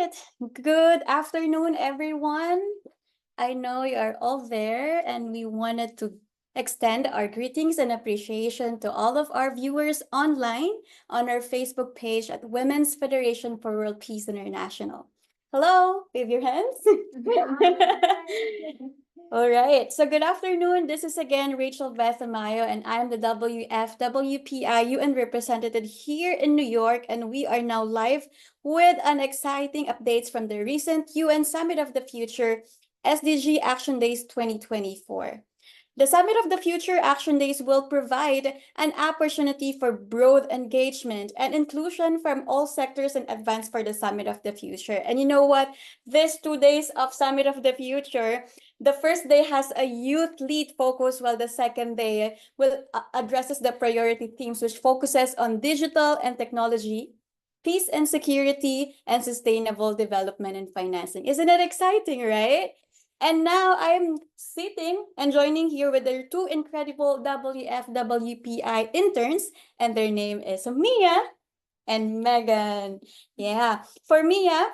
right. Good afternoon, everyone. I know you are all there, and we wanted to extend our greetings and appreciation to all of our viewers online on our Facebook page at Women's Federation for World Peace International. Hello, wave your hands. All right. So good afternoon. This is again Rachel Beth Amayo, and I'm the WFWPI UN representative here in New York. And we are now live with an exciting updates from the recent UN Summit of the Future SDG Action Days 2024. The Summit of the Future Action Days will provide an opportunity for broad engagement and inclusion from all sectors and advance for the Summit of the Future. And you know what? These 2 days of Summit of the Future, the first day has a youth lead focus, while the second day will addresses the priority themes, which focuses on digital and technology, peace and security, and sustainable development and financing. Isn't it exciting, right? And now I'm sitting and joining here with their two incredible WFWPI interns, and their name is Mia and Megan. Yeah, for Mia,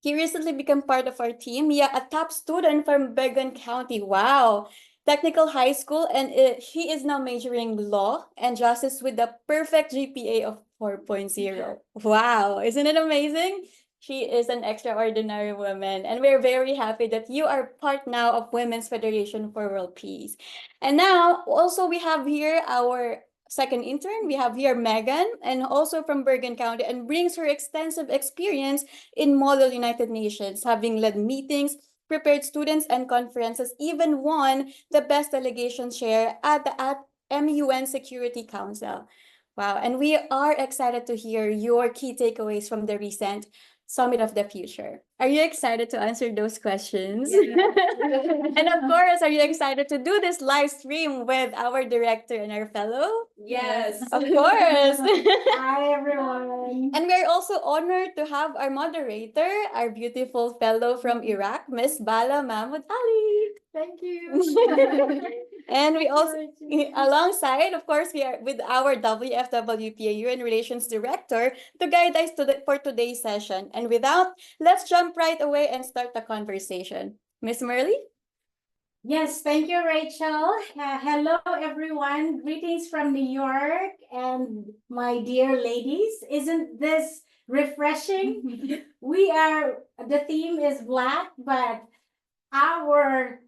he recently became part of our team. Mia, a top student from Bergen County. Wow. Technical high school, and he is now majoring law and justice with the perfect GPA of 4.0. Wow, isn't it amazing? She is an extraordinary woman, and we're very happy that you are part now of Women's Federation for World Peace. And now, also, we have here our second intern. We have here Megan, and also from Bergen County, and brings her extensive experience in Model United Nations, having led meetings, prepared students and conferences, even won the best delegation chair at the MUN Security Council. Wow, and we are excited to hear your key takeaways from the recent Summit of the Future. Are you excited to answer those questions? Yeah. And of course, are you excited to do this live stream with our director and our fellow? Yes. Of course. Hi, everyone. And we're also honored to have our moderator, our beautiful fellow from Iraq, Miss Bala Mahmoud Ali. Thank you. And we also, alongside, of course, we are with our WFWPA UN Relations Director to guide us for today's session. And without, let's jump right away and start the conversation. Miss Merly? Yes, thank you, Rachel. Hello, everyone. Greetings from New York and my dear ladies. Isn't this refreshing? The theme is black, but our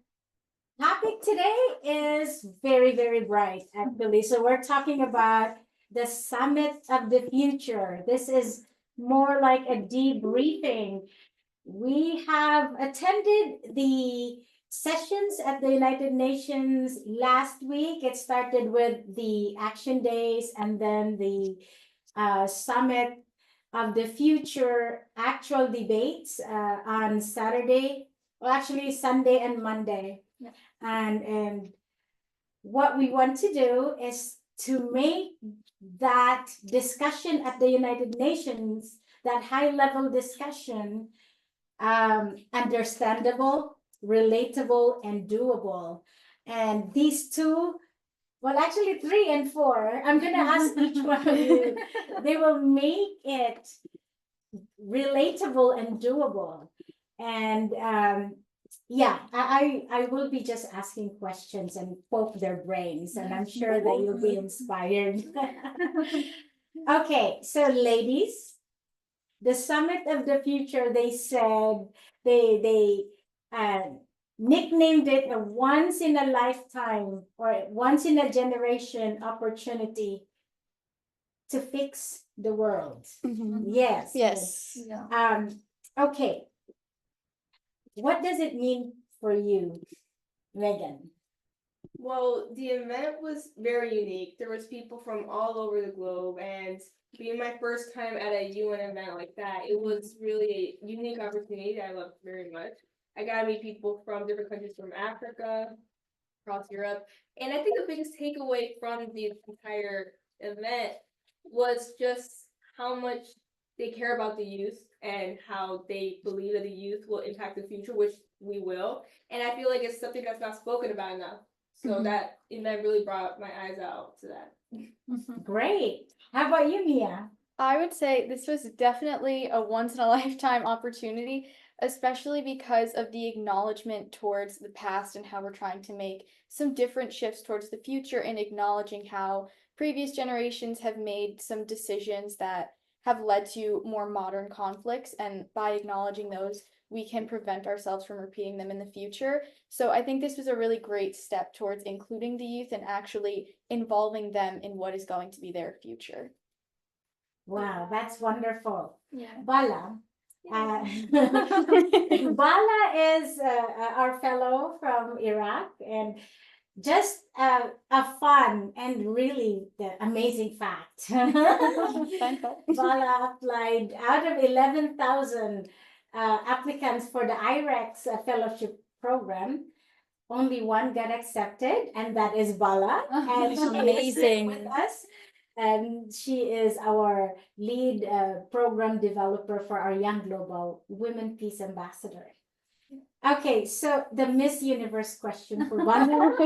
topic today is very, very bright, actually. So we're talking about the Summit of the Future. This is more like a debriefing. We have attended the sessions at the United Nations last week. It started with the Action Days and then the Summit of the Future actual debates on Saturday, well, actually Sunday and Monday. Yeah. And what we want to do is to make that discussion at the United Nations, that high-level discussion, understandable, relatable, and doable. And these two, well, actually 3 and 4, I'm going to ask each one of you. They will make it relatable and doable. And yeah, I will be just asking questions and poke their brains, and I'm sure that you'll be inspired. Okay, so ladies, the Summit of the Future, they said they nicknamed it a once in a lifetime or once in a generation opportunity to fix the world. Mm-hmm. Yes. Yes. Yeah. Okay. What does it mean for you, Megan? Well, the event was very unique. There was people from all over the globe, and being my first time at a UN event like that, it was really a unique opportunity that I loved very much. I got to meet people from different countries from Africa, across Europe, and I think the biggest takeaway from the entire event was just how much they care about the youth and how they believe that the youth will impact the future, which we will. And I feel like it's something that's not spoken about enough. So that really brought my eyes out to that. Great. How about you, Mia? I would say this was definitely a once in a lifetime opportunity, especially because of the acknowledgement towards the past and how we're trying to make some different shifts towards the future and acknowledging how previous generations have made some decisions that have led to more modern conflicts. And by acknowledging those, we can prevent ourselves from repeating them in the future. So I think this was a really great step towards including the youth and actually involving them in what is going to be their future. Wow, that's wonderful. Yeah. Bala. Bala is our fellow from Iraq, and just a fun and really the amazing fact. Fun fact. Bala applied out of 11,000 applicants for the IREX fellowship program. Only one got accepted, and that is Bala. And she Amazing. is with us. And she is our lead program developer for our Young Global Women Peace Ambassador. Okay, so the Miss Universe question for Bala.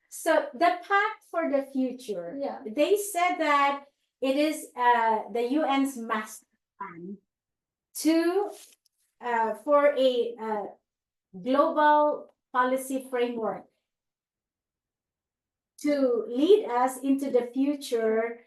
So the Pact for the Future. Yeah. They said that it is the UN's master plan to for a global policy framework to lead us into the future,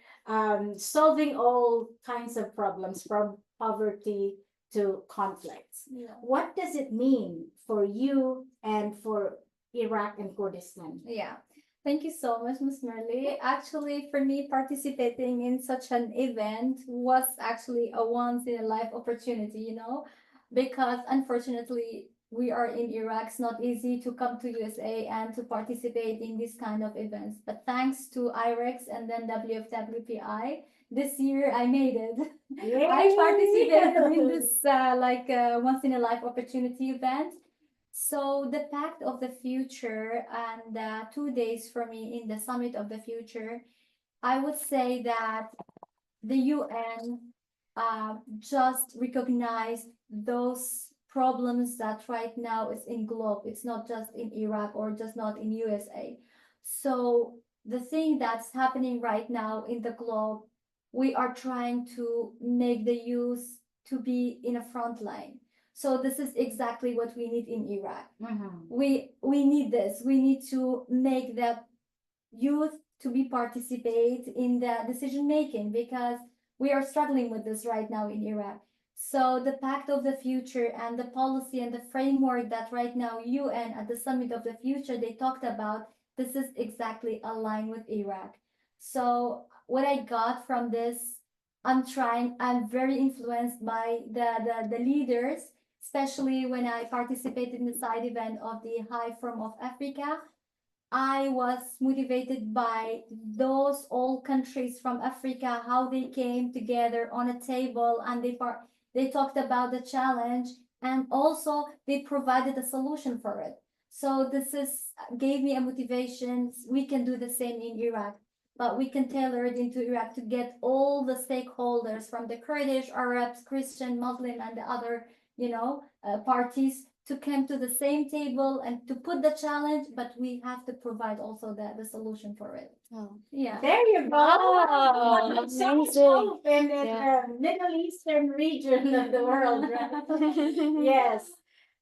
solving all kinds of problems from poverty to conflicts. Yeah. What does it mean for you and for Iraq and Kurdistan? Yeah. Thank you so much, Ms. Merly. Actually, for me, participating in such an event was actually a once in a life opportunity, you know, because unfortunately, we are in Iraq. It's not easy to come to USA and to participate in this kind of events. But thanks to IREX and then WFWPI, this year I made it. I participated in this once in a life opportunity event. So the Pact of the Future and 2 days for me in the Summit of the Future, I would say that the UN just recognized those problems that right now is in globe. It's not just in Iraq or just not in USA. So the thing that's happening right now in the globe, we are trying to make the youth to be in a front line. So this is exactly what we need in Iraq. Mhm. We need this. We need to make the youth to be participate in the decision making because we are struggling with this right now in Iraq. So the Pact of the Future and the policy and the framework that right now UN at the Summit of the Future they talked about, this is exactly aligned with Iraq. So what I got from this, I'm very influenced by the leaders, especially when I participated in the side event of the High Forum of Africa. I was motivated by those all countries from Africa, how they came together on a table and they talked about the challenge and also they provided a solution for it. So this is gave me a motivation. We can do the same in Iraq, but we can tailor it into Iraq to get all the stakeholders from the Kurdish, Arabs, Christian, Muslim, and the other, parties to come to the same table and to put the challenge, but we have to provide also the solution for it. Oh. Yeah. There you go. Wow, So much amazing. hope in Yeah. the Middle Eastern region of the world, right? Yes.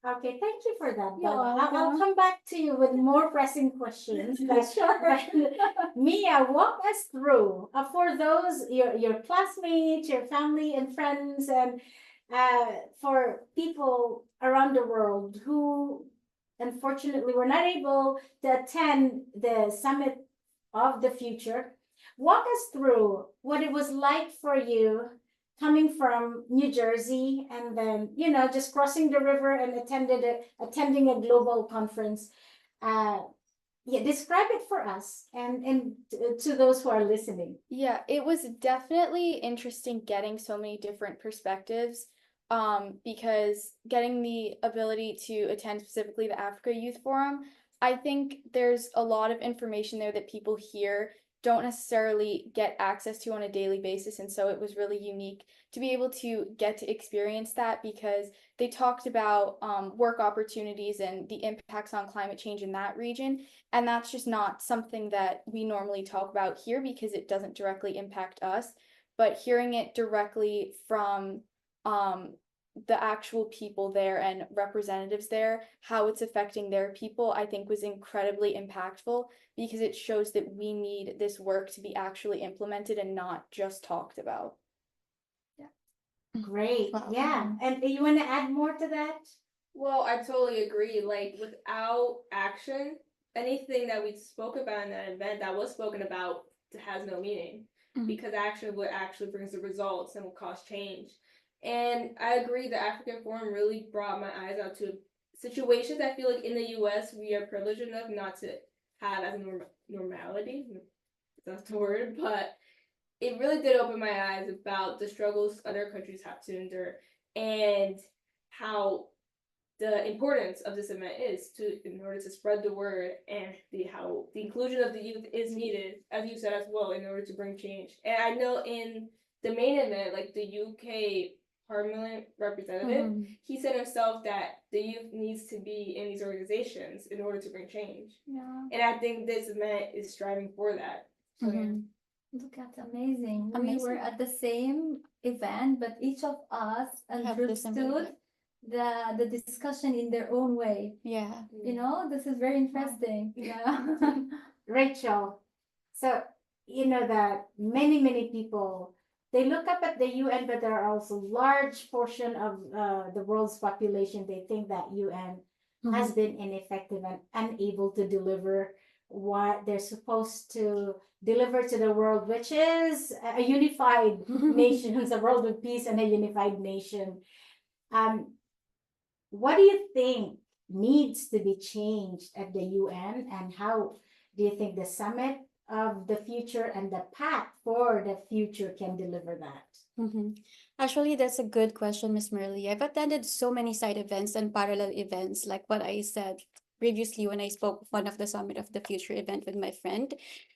Okay, thank you for that, You're Bella. I'll welcome. come back to you with more pressing questions. Sure. Mia, walk us through for those your classmates, your family and friends, and for people around the world who unfortunately were not able to attend the Summit of the Future. Walk us through what it was like for you coming from New Jersey and then, just crossing the river and attending a global conference. Yeah, describe it for us and to those who are listening. Yeah, it was definitely interesting getting so many different perspectives, because getting the ability to attend specifically the Africa Youth Forum, I think there's a lot of information there that people hear don't necessarily get access to on a daily basis. And so it was really unique to be able to get to experience that, because they talked about work opportunities and the impacts on climate change in that region. And that's just not something that we normally talk about here because it doesn't directly impact us. But hearing it directly from the actual people there and representatives there, how it's affecting their people, I think was incredibly impactful, because it shows that we need this work to be actually implemented and not just talked about. Great, Wow. yeah. And you want to add more to that? Well, I totally agree. Like, without action, anything that we spoke about in that event that was spoken about has no meaning, Mhm. because action what actually brings the results and will cause change. And I agree, the African Forum really brought my eyes out to situations I feel like in the US we are privileged enough not to have as normality. If that's the word, but it really did open my eyes about the struggles other countries have to endure, and how the importance of this event is in order to spread the word, and how the inclusion of the youth is needed, as you said as well, in order to bring change. And I know in the main event, like the UK Parliament representative, Mhm. he said himself that the youth needs to be in these organizations in order to bring change. Yeah. And I think this event is striving for that. So yeah. Mhm. Look at amazing. We Amazing. were at the same event, but each of us Have different understood the discussion in their own way. Yeah. You know, this is very interesting. Yeah. Rachel, so you know that many people, they look up at the UN, but there are also large portion of the world's population. They think that UN has been ineffective and unable to deliver what they're supposed to deliver to the world, which is a unified nation, a world of peace and a unified nation. Um, what do you think needs to be changed at the UN, and how do you think the summit of the future and the path for the future can deliver that? Mhm. Actually, that's a good question, Miss Merly. I've attended so many side events and parallel events, like what I said previously when I spoke of one of the Summit of the Future event with my friend.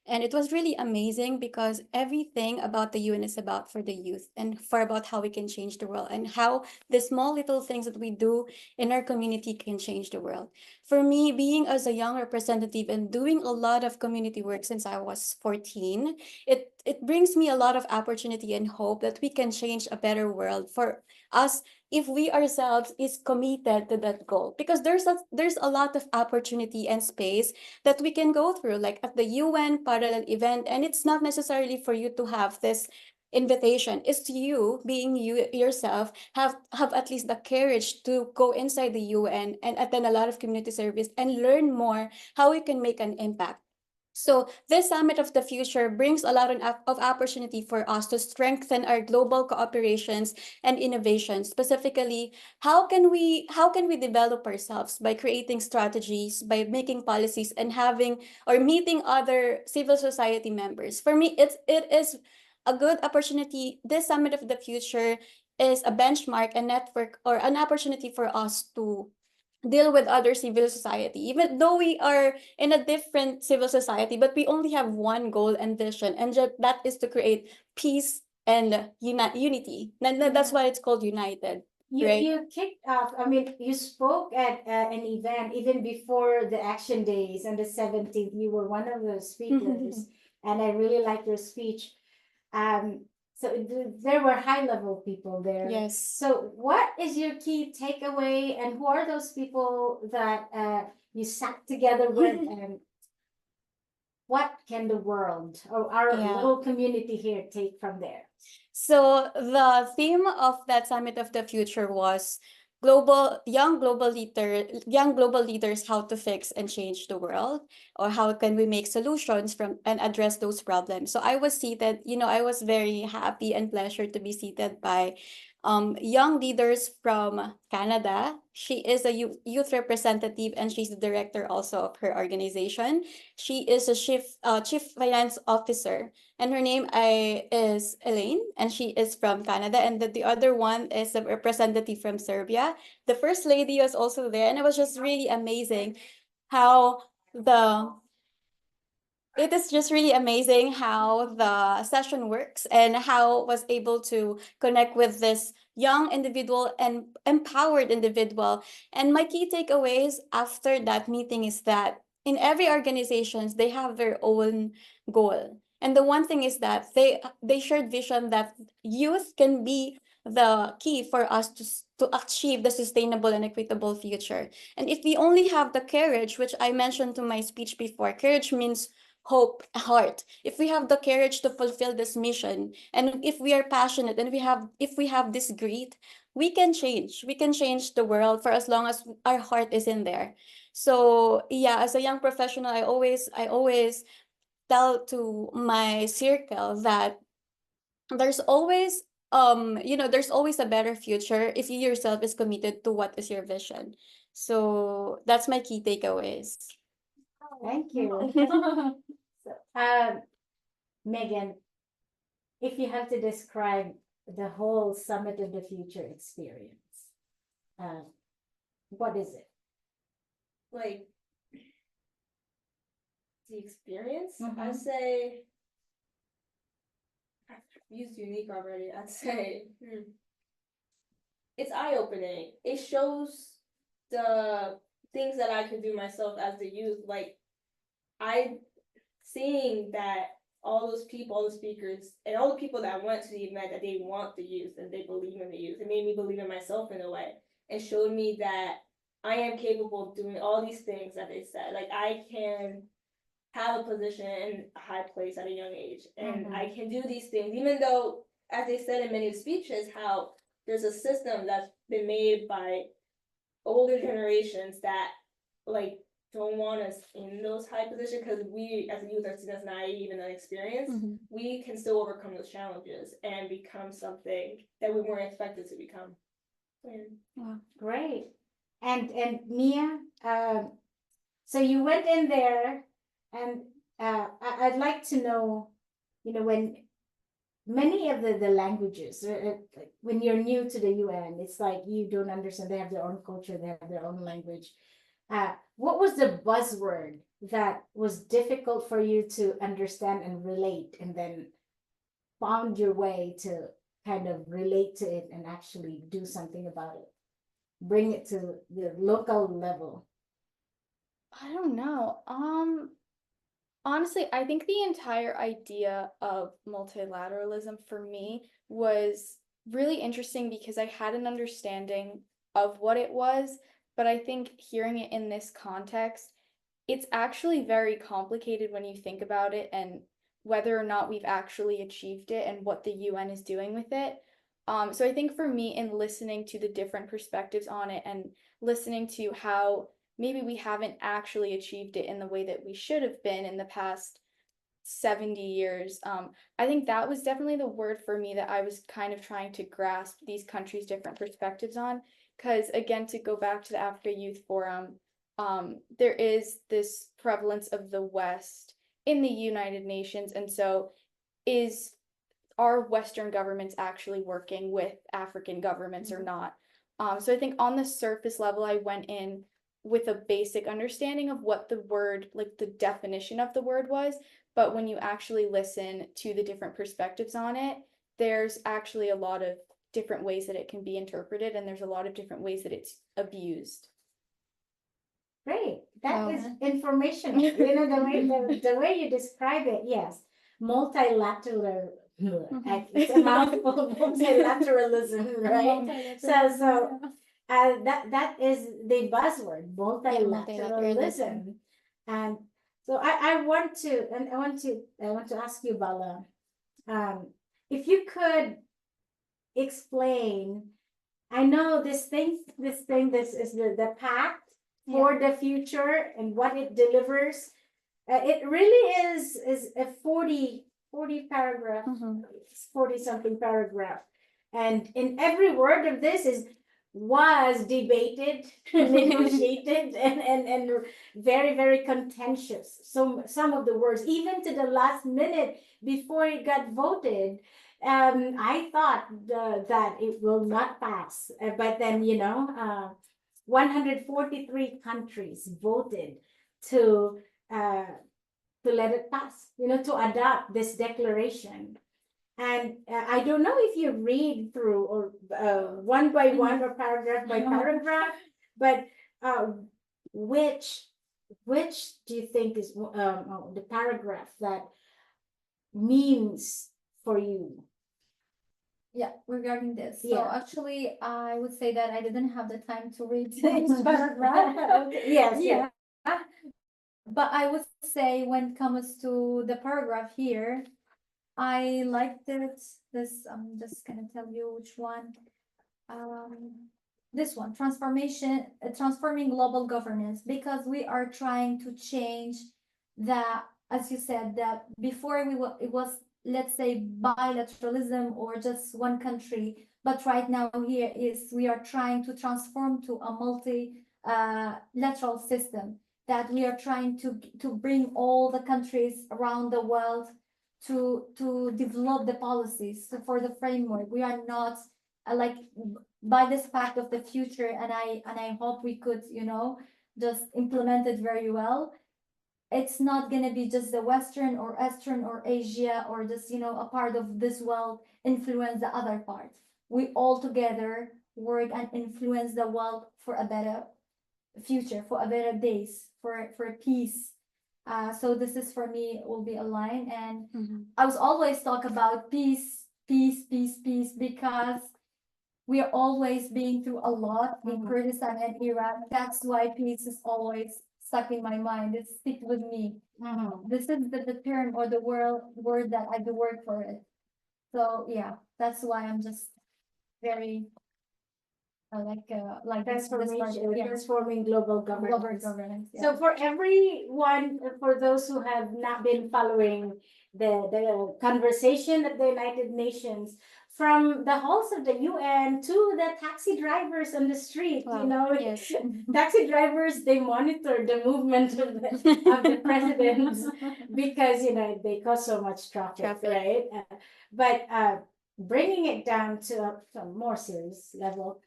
And it was really amazing because everything about the UN is about for the youth and for about how we can change the world and how the small little things that we do in our community can change the world. For me, being as a young representative and doing a lot of community work since I was 14, it brings me a lot of opportunity and hope that we can change a better world for us if we ourselves is committed to that goal, because there's a lot of opportunity and space that we can go through, like at the UN parallel event. And it's not necessarily for you to have this invitation. It's you being you yourself, have at least the courage to go inside the UN and attend a lot of community service and learn more how you can make an impact. So this Summit of the Future brings a lot of opportunity for us to strengthen our global cooperations and innovation. Specifically, how can we develop ourselves by creating strategies, by making policies, and having or meeting other civil society members. For me, it is a good opportunity. This Summit of the Future is a benchmark, a network, or an opportunity for us to deal with other civil society, even though we are in a different civil society, but we only have one goal and vision, and that is to create peace and unity. That's why it's called United. You Right. you kicked off. I mean, you spoke at an event even before the action days on the 17th. You were one of the speakers, and I really liked your speech. So there were high level people there. Yes. So what is your key takeaway, and who are those people that you sat together with, and what can the world or our Yeah. little community here take from there? So the theme of that Summit of the Future was young global leaders, how to fix and change the world, or how can we make solutions from and address those problems. So I was seated, I was very happy and pleasured to be seated by young leaders from Canada. She is a youth representative, and she's the director also of her organization. She is a chief finance officer, and her name is Elaine, and she is from Canada. And the other one is a representative from Serbia. The first lady was also there, and it was just really amazing how the it is just really amazing how the session works and how was able to connect with this young individual and empowered individual. And my key takeaways after that meeting is that in every organizations they have their own goal. And the one thing is that they shared vision that youth can be the key for us to achieve the sustainable and equitable future. And if we only have the courage, which I mentioned to my speech before, courage means hope, heart. If we have the courage to fulfill this mission, and if we are passionate, and if we have this grit, we can change. We can change the world for as long as our heart is in there. So yeah, as a young professional, I always tell to my circle that there's always there's always a better future if you yourself is committed to what is your vision. So that's my key takeaways. Thank you. So, Megan, if you have to describe the whole Summit of the Future experience, what is it? Like the experience, Mhm. I'd say I've used unique already. I'd say it's eye-opening. It shows the things that I could do myself as the youth. Like I seeing that all those people, all the speakers, and all the people that went to the event that they want the youth and they believe in the youth. It made me believe in myself in a way and showed me that I am capable of doing all these things that they said. Like I can have a position in a high place at a young age, and I can do these things, even though, as they said in many speeches, how there's a system that's been made by older generations that like don't want us in those high positions because we as a youth are seen as naive and inexperienced. Mhm. We can still overcome those challenges and become something that we weren't expected to become. Great. And Mia, so you went in there, and I'd like to know, when many of the languages, like when you're new to the UN, it's like you don't understand. They have their own culture, they have their own language. What was the buzzword that was difficult for you to understand and relate, and then found your way to kind of relate to it and actually do something about it? Bring it to the local level. I don't know. Honestly, I think the entire idea of multilateralism for me was really interesting because I had an understanding of what it was, but I think hearing it in this context, it's actually very complicated when you think about it and whether or not we've actually achieved it and what the UN is doing with it. So I think for me, in listening to the different perspectives on it and listening to how maybe we haven't actually achieved it in the way that we should have been in the past 70 years. I think that was definitely the word for me that I was kind of trying to grasp these countries' different perspectives on. Because again, to go back to the Africa Youth Forum, there is this prevalence of the West in the United Nations. And so are Western governments actually working with African governments or not? So I think on the surface level, I went in with a basic understanding of what the word, like the definition of the word was. But when you actually listen to the different perspectives on it, there's actually a lot of different ways that it can be interpreted, and there's a lot of different ways that it's abused. Great. That Wow. is information. The way you describe it, yes. Multilateral. It's a mouthful. Multilateralism, right? So that is the buzzword, multilateralism. And so I want to ask you, Bala, if you could explain. I know this is the pact for the future and what it delivers. It really is a 40 paragraph, 40 something paragraph. And in every word of this was debated, negotiated, and very, very contentious. So some of the words, even to the last minute before it got voted, I thought that it will not pass. But then, 143 countries voted to let it pass, to adopt this declaration. And I don't know if you read through or one by one or paragraph by paragraph, but which do you think is the paragraph that means for you? Yeah, regarding this. So Yeah. actually, I would say that I didn't have the time to read each paragraph. Yes, Yeah. But I would say when it comes to the paragraph here, I liked it. This, I'm just gonna tell you which one. This one, transforming global governance, because we are trying to change the, as you said, that before it was, let's say, bilateralism or just one country, but right now here is we are trying to transform to a multi lateral system, that we are trying to bring all the countries around the world to develop the policies for the framework. We are not like by this fact of the future, and I hope we could, just implement it very well. It's not gonna be just the Western or Eastern or Asia or just, a part of this world influence the other part. We all together work and influence the world for a better future, for a better days, for peace. So this is for me will be a line, and I was always talk about peace, peace, peace, peace, because we are always being through a lot in Kurdistan and Iraq. That's why peace is always stuck in my mind. It sticks with me. This is the term or the word that I do work for it. So yeah, that's why I'm just very like this part, yeah. Transforming global Global governance. governance. Yeah. So for everyone, for those who have not been following the conversation at the United Nations, from the halls of the UN to the taxi drivers on the street, Yes. taxi drivers, they monitor the movement of the presidents because, they cause so much traffic. Right? But bringing it down to a more serious level,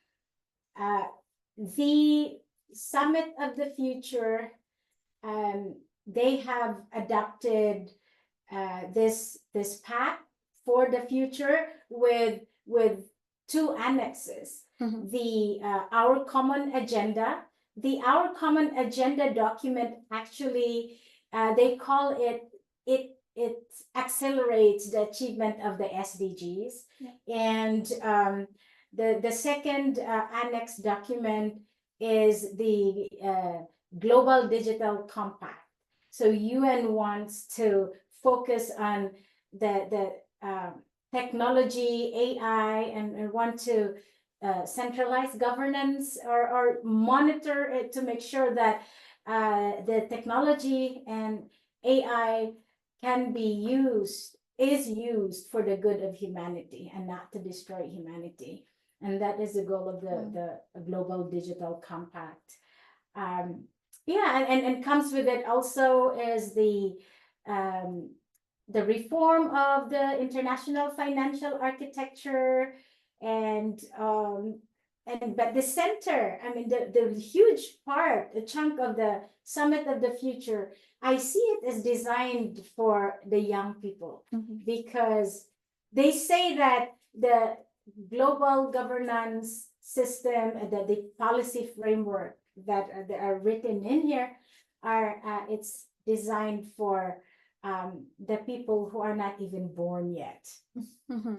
the Summit of the Future, they have adopted this path for the future with two annexes. The Our Common Agenda. The Our Common Agenda document actually, they call it accelerates the achievement of the SDGs. And the second annex document is the Global Digital Compact. So UN wants to focus on the technology, AI, and want to centralize governance or monitor it to make sure that the technology and AI can be is used for the good of humanity and not to destroy humanity. And that is the goal of the Global Digital Compact. And comes with it also is the reform of the international financial architecture, and but the center, I mean, the huge part, a chunk of the Summit of the Future, I see it as designed for the young people, because they say that the global governance system, the policy framework that are written in here are it's designed for the people who are not even born yet.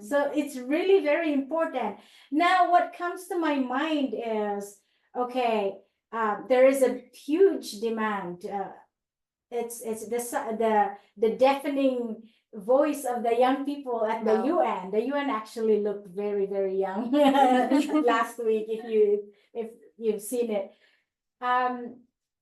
So it's really very important. Now, what comes to my mind is, okay, there is a huge demand. It's the deafening voice of the young people at the UN. The UN actually looked very, very young last week, if you've seen it.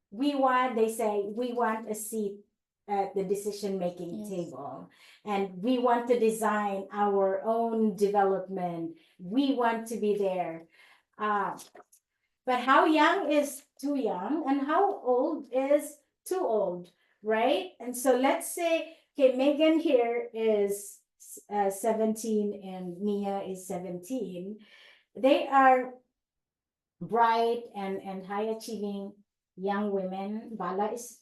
They say we want a seat at the decision-making table, and we want to design our own development. We want to be there. But how young is too young, and how old is too old, right? And so let's say, okay, Megan here is 17 and Mia is 17. They are bright and high achieving young women. Bala is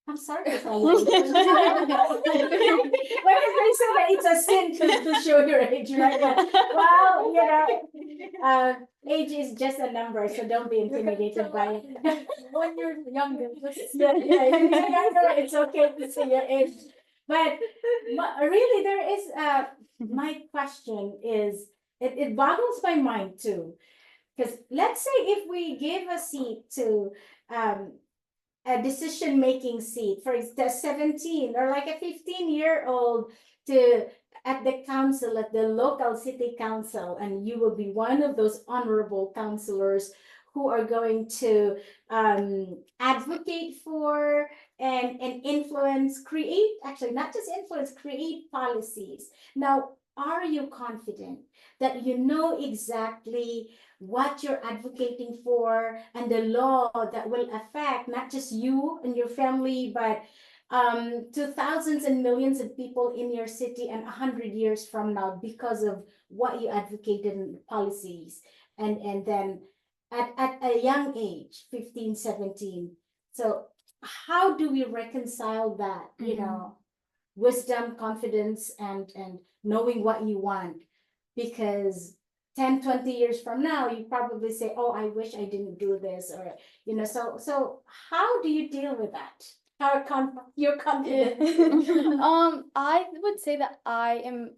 I'm sorry to tell you. But they say that it's a sin to show your age, right? But, well, age is just a number, so don't be intimidated by it. 1 year younger. Yeah, if you're younger, it's okay to say your age. But really, there is my question is, it boggles my mind too. Because let's say if we give a seat to a decision-making seat for the 17 or like a 15-year-old to at the council, at the local city council, and you will be one of those honorable councilors who are going to advocate for and influence, create, actually not just influence, create policies. Now, are you confident that you know exactly what you're advocating for and the law that will affect not just you and your family, but to thousands and millions of people in your city and 100 years from now because of what you advocated in policies and then at a young age, 15, 17. So how do we reconcile that, wisdom, confidence, and knowing what you want? Because 10, 20 years from now, you probably say, oh, I wish I didn't do this, or, so how do you deal with that? How you're confident? I would say that I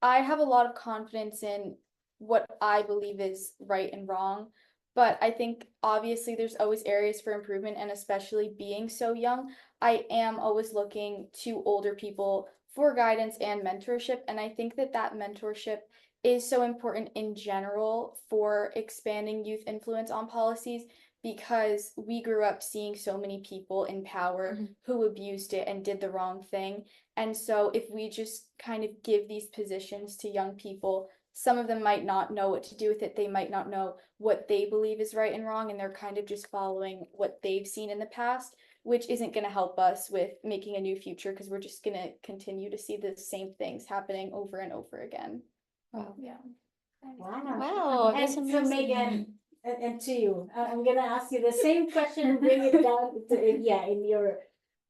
have a lot of confidence in what I believe is right and wrong, but I think obviously there's always areas for improvement, and especially being so young, I am always looking to older people for guidance and mentorship, and I think that that mentorship is so important in general for expanding youth influence on policies, because we grew up seeing so many people in power who abused it and did the wrong thing. And so if we just kind of give these positions to young people, some of them might not know what to do with it. They might not know what they believe is right and wrong, and they're kind of just following what they've seen in the past, which isn't going to help us with making a new future, because we're just going to continue to see the same things happening over and over again. Wow. Yeah. Wow. Wow, And that's so amazing. Megan, and to you, I'm gonna ask you the same question and bring it down to, in your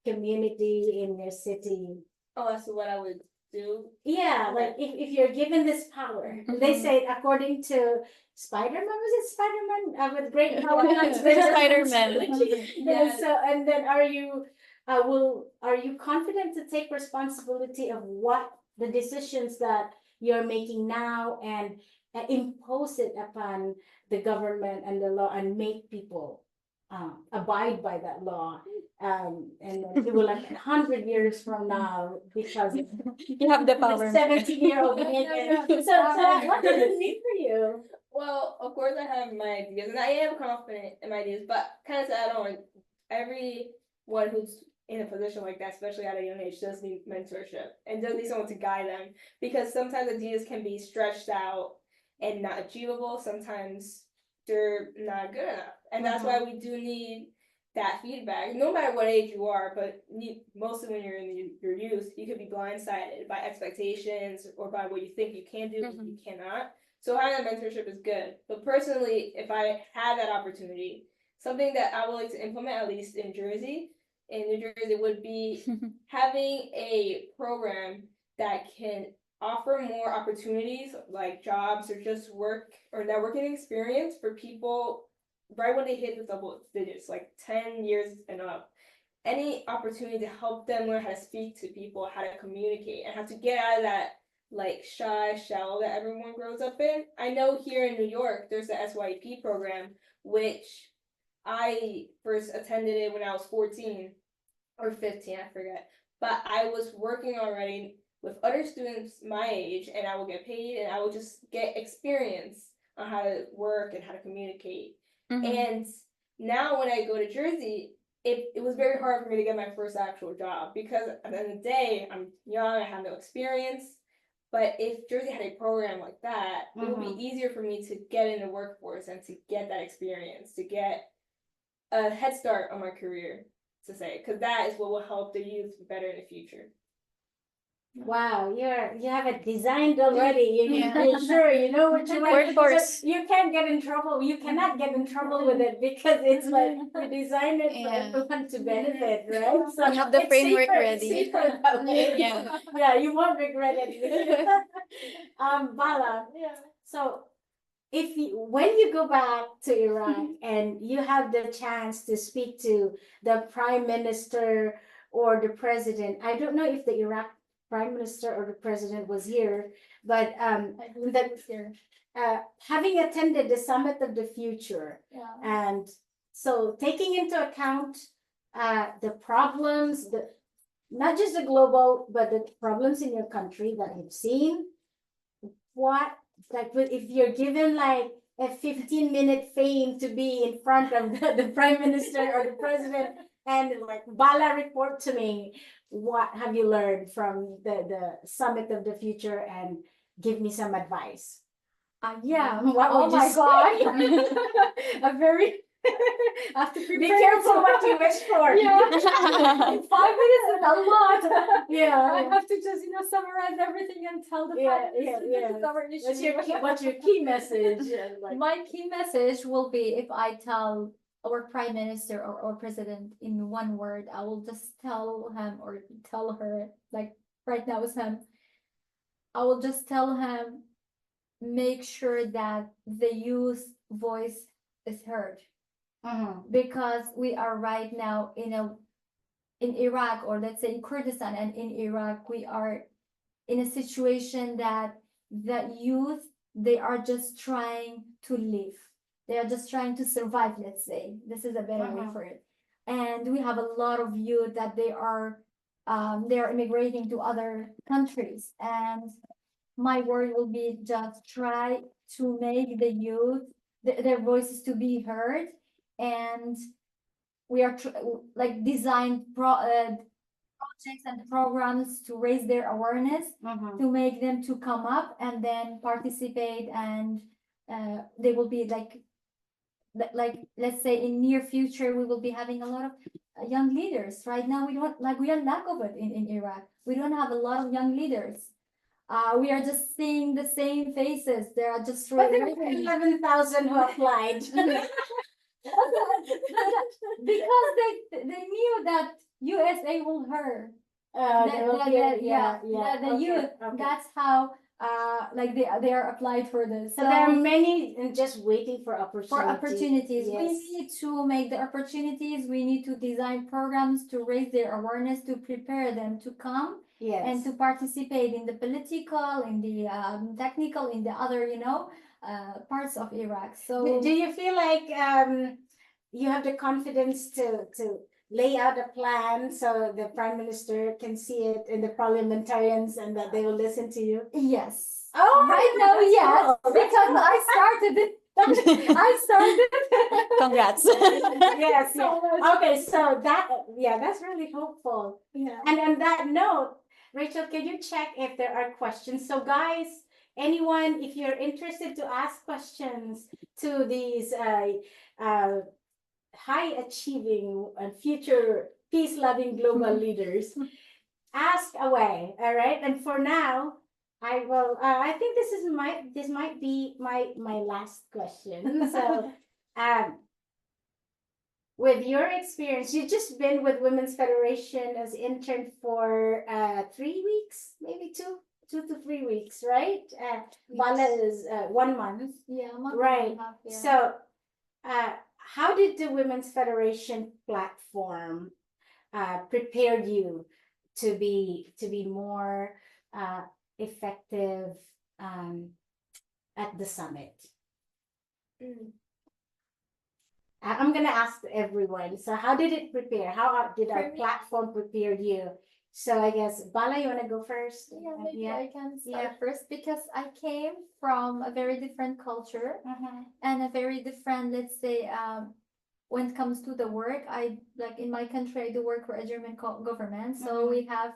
community, in your city. Oh, that's what I would do. Yeah, like if you're given this power, they say according to Spider-Man, was it Spider-Man? With great power comes great Spider-Man. responsibility. Yeah. So, and then are you confident to take responsibility of what the decisions that you're making now and impose it upon the government and the law and make people abide by that law? And then it will like 100 years from now because You have the power. 17-year-old Megan. So what does it mean for you? Well, of course I have my ideas, and I am confident in my ideas, but kind of to add on, everyone who's in a position like that, especially at a young age, does need mentorship and does need someone to guide them, because sometimes ideas can be stretched out and not achievable. Sometimes they're not good enough, and that's why we do need that feedback, no matter what age you are, but mostly when you're in your youth, you could be blindsided by expectations or by what you think you can do, and you cannot. So having that mentorship is good. But personally, if I had that opportunity, something that I would like to implement, at least in New Jersey, would be having a program that can offer more opportunities like jobs or just work or networking experience for people right when they hit the double digits, like 10 years and up. Any opportunity to help them learn how to speak to people, how to communicate, and how to get out of that like shy shell that everyone grows up in. I know here in New York, there's the SYP program, which I first attended it when I was 14 or 15, I forget. But I was working already with other students my age, and I would get paid, and I would just get experience on how to work and how to communicate. And now when I go to Jersey, it was very hard for me to get my first actual job, because at the end of the day, I'm young, I have no experience. But if Jersey had a program like that, it would be easier for me to get in the workforce and to get that experience, to get a head start on my career, to say, because that is what will help the youth better in the future. Wow, you have it designed already. Yeah. You're sure you know what you want. Workforce. So you can't get in trouble. You cannot get in trouble with it because it's like you design it for Yeah. everyone to benefit, right? So You have the it's framework safer, ready. It's safer that way. Yeah. Yeah, you won't regret it. Bala. Yeah. So when you go back to Iraq and you have the chance to speak to the prime minister or the president, I don't know if the Iraq prime minister or the president was here, but I believe that it was here. having attended the summit of the future, Yeah. and so taking into account the problems, not just the global, but the problems in your country that you've seen, what, like, if you're given like a 15-minute fame to be in front of the prime minister or the president and like Bala, report to me, what have you learned from the summit of the future, and give me some advice. Yeah. What Oh would you my say? God. A very. I have to prepare. Be careful what you wish for. Yeah. 5 minutes is a lot. I Yeah. have to just, summarize everything and tell the Yeah, Prime Minister yeah, this is our issue. What's your key message? Like, My key message will be, if I tell our Prime Minister or President in one word, I will just tell him or tell her, like right now is him. I will just tell him, make sure that the youth voice is heard, because we are right now in Iraq, or let's say in Kurdistan and in Iraq, we are in a situation that the youth, they are just trying to live. They are just trying to survive, let's say. This is a better way for it. And we have a lot of youth that they are immigrating to other countries. And my word will be, just try to make the youth, their voices to be heard. And we are like design projects and programs to raise their awareness, to make them to come up and then participate, and they will be like let's say in near future we will be having a lot of young leaders. Right now we are lack of it in Iraq. We don't have a lot of young leaders. We are just seeing the same faces. There are just but there were 11,000 who applied. because they knew that USA will hurt. The youth. That's how like they are applied for this. So there are many just waiting for opportunities. Yes. We need to make the opportunities. We need to design programs to raise their awareness, to prepare them to come and to participate in the political, in the technical, in the other, parts of Iraq. So do you feel like you have the confidence to lay out a plan so the prime minister can see it in the parliamentarians and that they will listen to you? yes. Oh, Right now, that's yes, cool. because I started it. I started. Congrats. Yes. So Yeah. much. Okay, so that's really hopeful. Yeah. And on that note, Rachel, can you check if there are questions? So guys, anyone, if you're interested to ask questions to these high achieving and future peace loving global leaders, ask away. All right. And for now, I will I think this might be my last question. So with your experience, you've just been with Women's Federation as intern for 3 weeks, maybe 2 to 3 weeks, right? Bala is 1 month. Yeah, a month Right. and a half, yeah. So how did the Women's Federation platform prepare you to be more effective at the summit? I'm gonna ask everyone. So how did it prepare? How did our For me- platform prepare you? So I guess Bala, you wanna go first? Yeah, maybe Yeah. I can start Yeah. first, because I came from a very different culture and a very different, let's say, when it comes to the work. I like in my country, I do work for a German government, so we have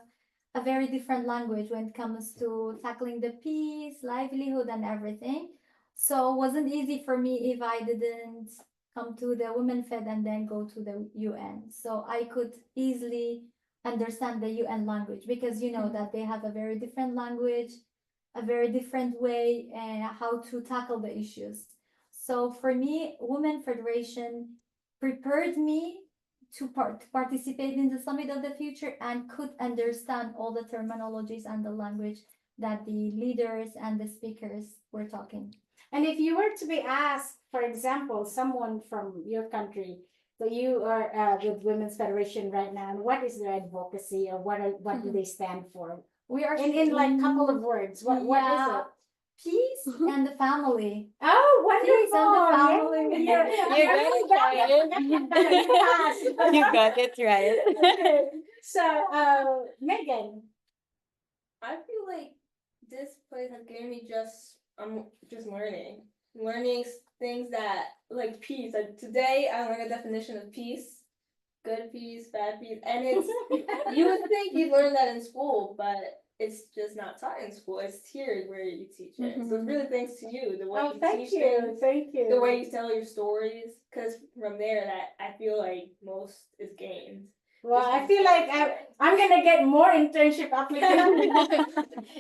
a very different language when it comes to tackling the peace, livelihood, and everything. So it wasn't easy for me if I didn't come to the Women Fed and then go to the UN. So I could easily understand the UN language, because you know that they have a very different language, a very different way how to tackle the issues. So for me, Women Federation prepared me to participate in the Summit of the Future and could understand all the terminologies and the language that the leaders and the speakers were talking. And if you were to be asked, for example, someone from your country, so you are with Women's Federation right now, and what is their advocacy, or what do they stand for? We are In like couple of words, what is it? Peace and the family. Oh, Peace and the wonderful! family. Yeah, You got it right. You passed. You got it right. Okay. So, Megan. I feel like this place has given me just learning things that like peace. Like today, I learned a definition of peace: good peace, bad peace, and it's you would think you learn that in school, but it's just not taught in school. It's here where you teach it. So it's really thanks to you, the way Oh, you thank teach you, things, thank you. the way you tell your stories, because from there, that I feel like most is gained. Well, I feel like I'm gonna get more internship applications.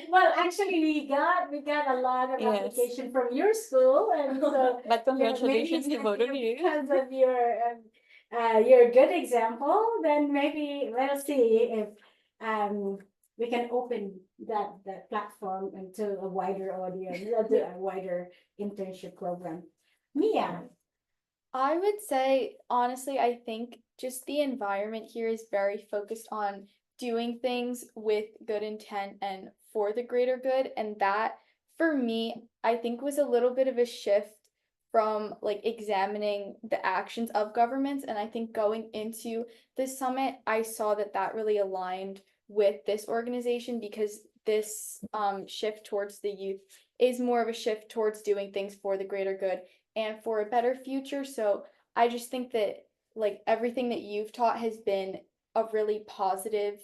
Well, actually, we got a lot of Yes. application from your school, and so But congratulations maybe to both of you. because of your good example, then maybe we'll see if we can open that platform into a wider audience, a wider internship program. Mia. I would say, honestly, I think just the environment here is very focused on doing things with good intent and for the greater good. And that, for me, I think was a little bit of a shift from like examining the actions of governments. And I think going into this summit, I saw that that really aligned with this organization, because this shift towards the youth is more of a shift towards doing things for the greater good and for a better future. So I just think that like everything that you've taught has been a really positive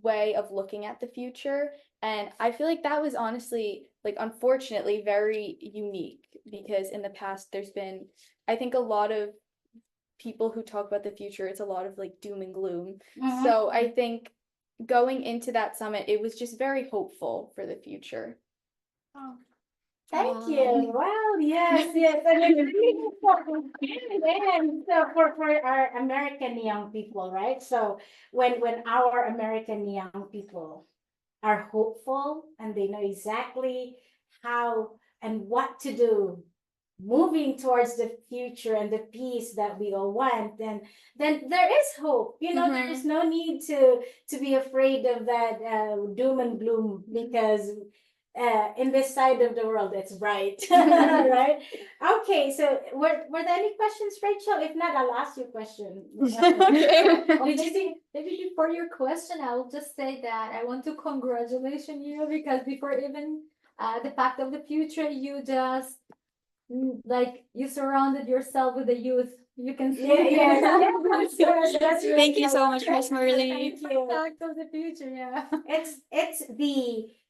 way of looking at the future. And I feel like that was honestly, like, unfortunately, very unique, because in the past there's been, I think, a lot of people who talk about the future, it's a lot of like doom and gloom. Mhm. So I think going into that summit, it was just very hopeful for the future. Thank you. Wow, yes, yes. And it's really important. And so for our American young people, right? So when our American young people are hopeful and they know exactly how and what to do moving towards the future and the peace that we all want, then there is hope. There is no need to be afraid of that doom and gloom, because in this side of the world it's bright. Right? Okay, so were there any questions, Rachel? If not, I'll ask you a question. Maybe before your question, I will just say that I want to congratulate you, because before even the fact of the future, you just like you surrounded yourself with the youth. You can see. That's really Thank you so much, Miss Marley. Thank you. Fact of the future, yeah. It's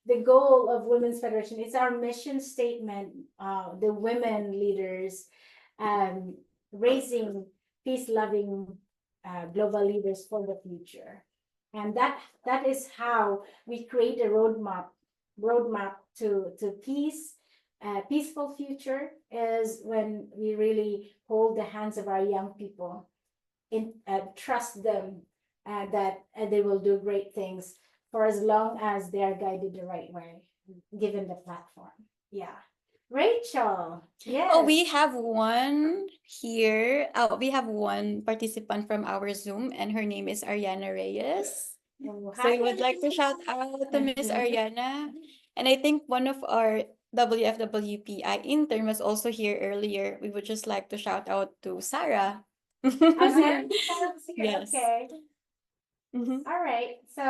the goal of Women's Federation. It's our mission statement. The women leaders, raising peace-loving global leaders for the future, and that is how we create a roadmap to peace. Peaceful future is when we really hold the hands of our young people, trust them that they will do great things for as long as they are guided the right way, given the platform. Yeah. Rachel. Yes. Oh, we have one here. Oh, we have one participant from our Zoom, and her name is Ariana Reyes. Oh, So we hi, would like to shout out to Miss Ariana. And I think one of our WFWPI intern was also here earlier. We would just like to shout out to Sarah. Yes. Okay. Mhm. All right. So,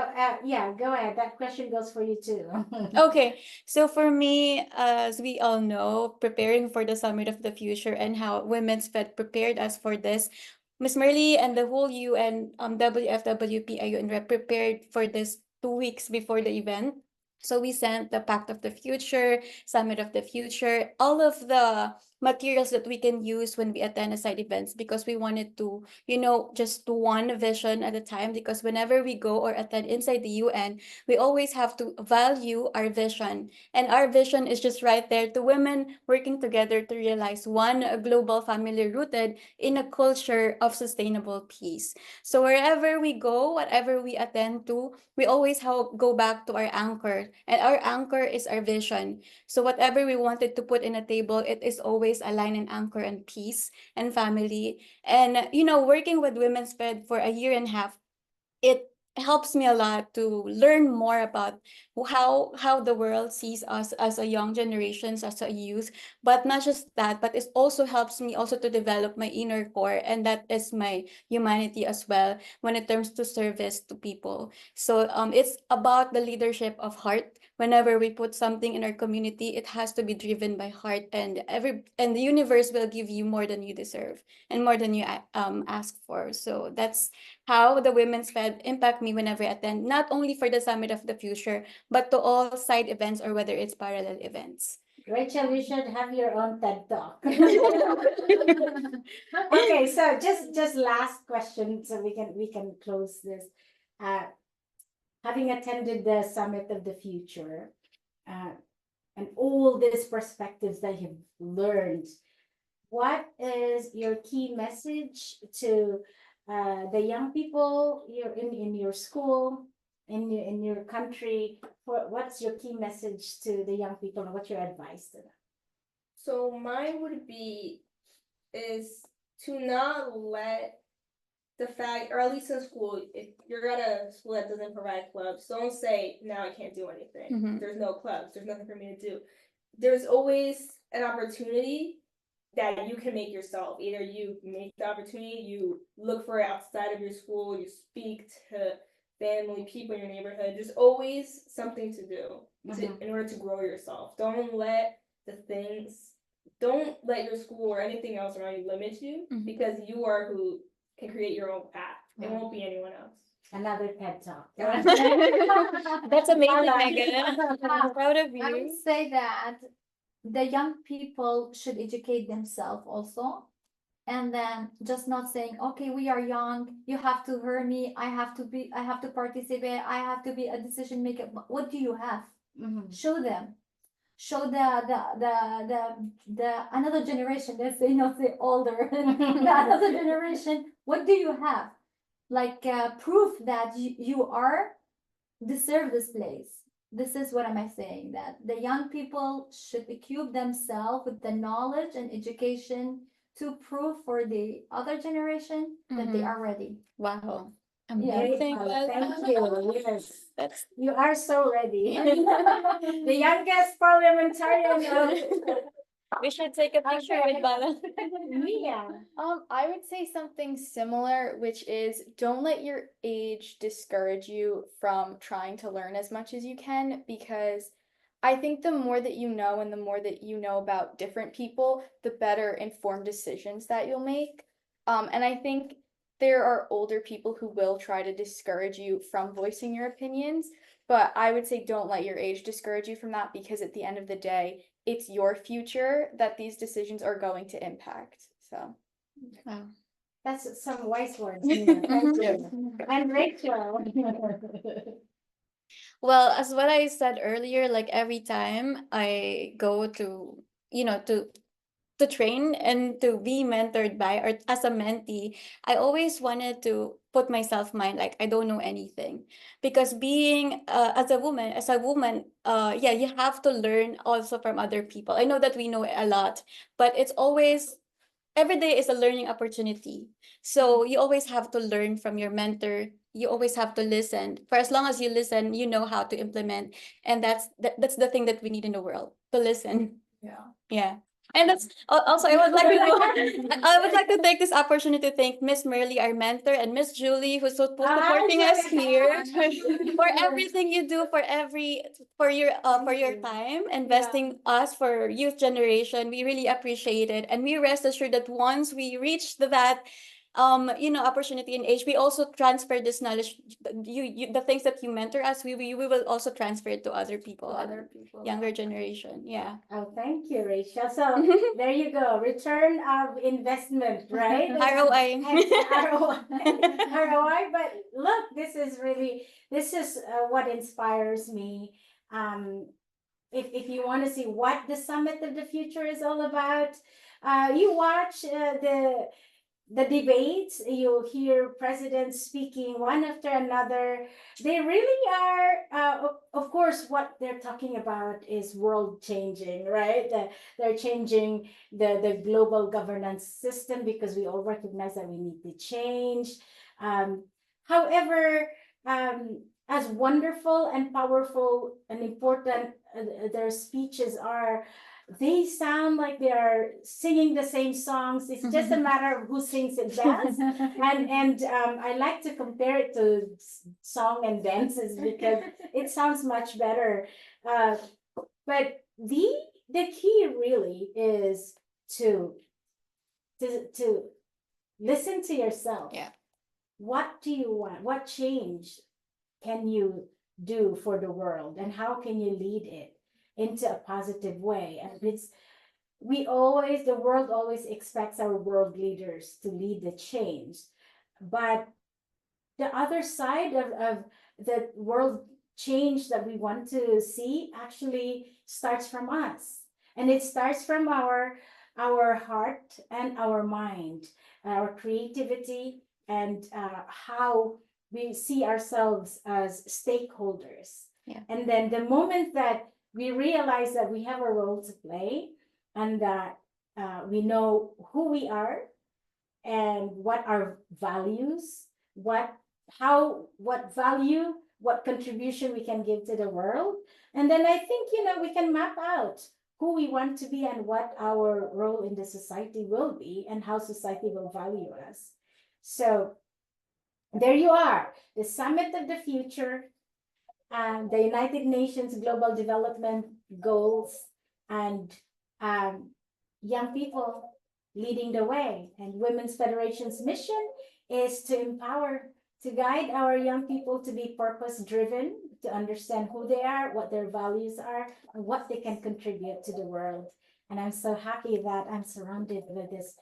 yeah, go ahead. That question goes for you too. Okay, so for me, as we all know, preparing for the Summit of the Future and how Women's Fed prepared us for this, Miss Merly and the whole UN, WFWPI UN rep prepared for this 2 weeks before the event. So we sent the Pact of the Future, Summit of the Future, all of the materials that we can use when we attend side events, because we wanted to, just one vision at a time, because whenever we go or attend inside the UN, we always have to value our vision. And our vision is just right there, to women working together to realize one global family rooted in a culture of sustainable peace. So wherever we go, whatever we attend to, we always go back to our anchor. And our anchor is our vision. So whatever we wanted to put in a table, it is always aligned and anchor and peace and family. And working with Women's Fed for a year and a half, it helps me a lot to learn more about how the world sees us as a young generations, as a youth. But not just that, but it also helps me also to develop my inner core, and that is my humanity as well when it comes to service to people. So it's about the leadership of heart. Whenever we put something in our community, it has to be driven by heart, and the universe will give you more than you deserve and more than you ask for. So that's how the Women's Fed impact me whenever I attend, not only for the Summit of the Future, but to all side events or whether it's parallel events. Rachel, you should have your own TED Talk. Okay, so just last question, so we can close this. Having attended the Summit of the Future, and all these perspectives that you've learned, what is your key message to the young people in your school, in your country? What's your key message to the young people, and what's your advice to them? So mine would be is to not let the fact, or at least in school, if you're at a school that doesn't provide clubs, don't say, now I can't do anything. Mhm. There's no clubs, there's nothing for me to do. There's always an opportunity that you can make yourself. Either you make the opportunity, you look for it outside of your school, you speak to family, people in your neighborhood. There's always something to do in order to grow yourself. Don't let your school or anything else around you limit you, because you are who can create your own path. It won't be anyone else. Another TED Talk. That's amazing, Lala. Megan. I'm proud of I would you. say that the young people should educate themselves also. And then just not saying, okay, we are young, you have to hear me, I have to participate, I have to be a decision maker. But what do you have? Show them. Show the another generation, let's say, not the older, the another generation, what do you have? Like proof that you are deserve this place. This is what am I saying, that the young people should equip themselves with the knowledge and education to prove for the other generation that they Mhm. are ready. Wow. Yeah, Amazing. thank you. Yes, That's you are so ready. The youngest parliamentarian of we should take a picture Okay. with Bala. Mia. I would say something similar, which is don't let your age discourage you from trying to learn as much as you can, because I think the more that you know and the more that you know about different people, the better informed decisions that you'll make. And I think there are older people who will try to discourage you from voicing your opinions, but I would say don't let your age discourage you from that, because at the end of the day, it's your future that these decisions are going to impact. So Wow. That's some wise words, Mia. Thank you. And Rachel. Well, as what I said earlier, like every time I go to, to train and to be mentored by or as a mentee, I always wanted to put myself mind like I don't know anything, because being as a woman, yeah, you have to learn also from other people. I know that we know a lot, but it's always every day is a learning opportunity. So you always have to learn from your mentor. You always have to listen. For as long as you listen, you know how to implement, and that's the thing that we need in the world, to listen. Yeah. Yeah. And that's also I would like to I would like to take this opportunity to thank Miss Merly, our mentor, and Miss Julie, who's supporting us here for everything you do, for your time investing us for youth generation. We really appreciate it, and we rest assured that once we reach that opportunity in age, we also transfer this knowledge. The things that you mentor us, we will also transfer it to other people, Other people. younger generation. Yeah. Oh, thank you, Rachel. So there you go. Return of investment, right? ROI. ROI. But look, this is what inspires me. If you want to see what the Summit of the Future is all about, you watch the debates, you'll hear presidents speaking one after another. They really are, of course, what they're talking about is world changing, right? They're changing the global governance system because we all recognize that we need to change. However, as wonderful and powerful and important their speeches are, they sound like they are singing the same songs. It's just a matter of who sings it best. And I like to compare it to song and dances because it sounds much better. But the key really is to listen to yourself. Yeah. What do you want? What change can you do for the world, and how can you lead it into a positive way? And the world always expects our world leaders to lead the change, but the other side of the world change that we want to see actually starts from us, and it starts from our heart and our mind, our creativity, and how we see ourselves as stakeholders. Yeah. And then the moment that we realize that we have a role to play, and that we know who we are and what our values, what value, what contribution we can give to the world. And then I think, we can map out who we want to be and what our role in the society will be and how society will value us. So there you are, the Summit of the Future, and the United Nations Global Development Goals, and young people leading the way. And Women's Federation's mission is to empower, to guide our young people to be purpose-driven, to understand who they are, what their values are, and what they can contribute to the world. And I'm so happy that I'm surrounded with this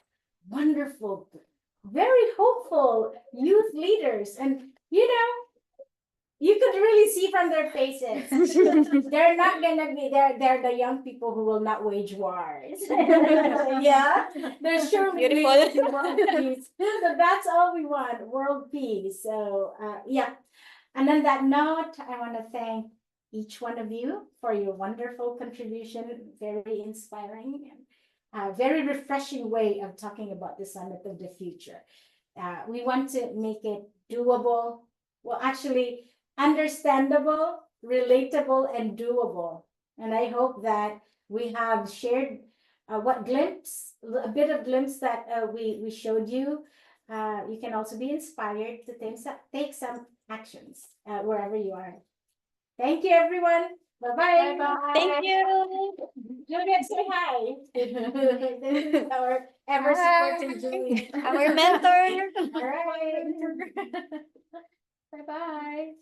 wonderful, very hopeful youth leaders. And you could really see from their faces, they're not gonna be they're the young people who will not wage wars. Yeah, they're surely Beautiful. world peace. So that's all we want, world peace. So yeah. And on that note, I want to thank each one of you for your wonderful contribution. Very inspiring and very refreshing way of talking about the Summit of the Future. We want to make it doable. Well, actually, understandable, relatable, and doable. And I hope that we have shared a bit of glimpse that we showed you. You can also be inspired to take some actions wherever you are. Thank you, everyone. Bye-bye. Bye-bye. Thank you. Juliet, say hi. This is our ever supporting Juliet. Our mentor. All right. Bye-bye.